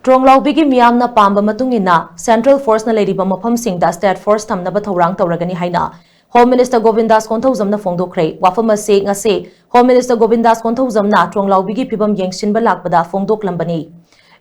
Tronglaobi gi miyamna pamba matungina Central Force na leiriba mafamsingda State Force thamnaba thorang tawragani haina Home Minister Govindas konthauzamna fongdokre wafama se ngase Home Minister Govindas konthauzamna Tronglaobi gi phibam yengsinba lakpada fongdoklambani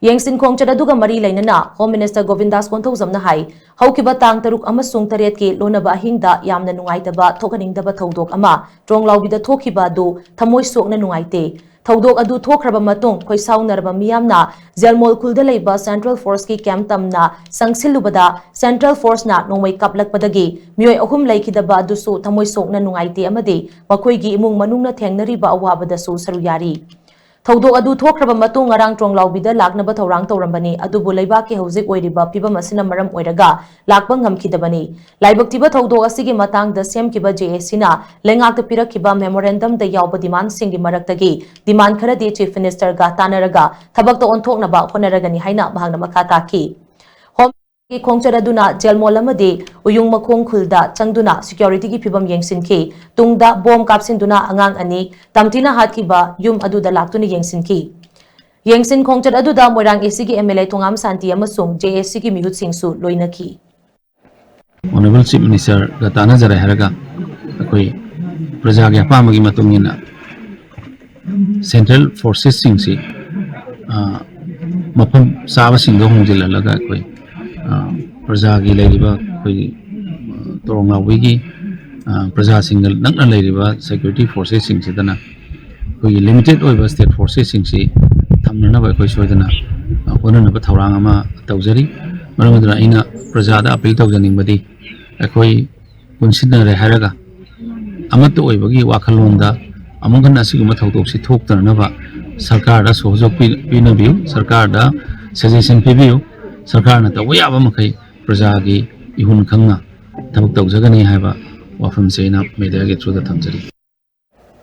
Yengsin khongchada duga mari lainana Home Minister Govindas konthauzamna hai haukiba tang taruk amasung taret ki lonaba hingda yamna nungaitaba thokaningdaba thodok ama Tronglaobi da thokiba du thamoi sokna nungaite Thaudok adu thokraba matung khoisaunarba miyamna Zelmol khulda leiba Central Force ki camp tamna sangsilubada Central Force na nongmai kaplakpadagi mioi ahum laikidaba adusu thamoi sokna nungaite amadi makoigi imung manungna thengnariba awabada su saruyari Thaudok adu thokraba matung ngarang Tronglaobi da laknaba thorang tawrambani adubu leiba ki hauzik oiriba phibam asina maram oiraga lakba ngamkhidabani laibaktiba thaudok asigi matang da semkiba JSC na lengakta pirakkiba memorandum da yawba demand singi maraktagi demand kharadi Chief Minister ga tanaraga thabakta onthoknaba honaragani haina bahagna makha taki Home ki khongcharaduna jelmol amadi uyung makhong khulda changduna security ki phibam yengsinki tungda bom kapsinduna angang ani tamtina hatkiba yum aduda laktuni yengsinki Yengsin khongchat aduda moirang AC ki MLA Thongam Santi amasung JSC ki mihut singsu loinaki Honorable Chief Minister gatana jara haraga akoi praja gi apamagi matungina Central Forces singsi mafam saba singdo hongjilalaga akoi praja gi leiriba koi Tronglaobi gi praja single nakna leiriba security forces singsidana koi limited oiba state forces singsi thamnana ba koi soidana honana ba thorang ama tawjari maramudra ina praja da appeal tawjaningbadi akoi kunsinare haraga amatu oibagi wakhalonda amungan asiguma thawdoksi thoktanaba sarkar da sohjok pinabiu sarkar da suggestion pibiu sarkar na tawya ba makai praja gi ihun khangna thabak tawjagani haiba wafam seina media ge chuda thamjari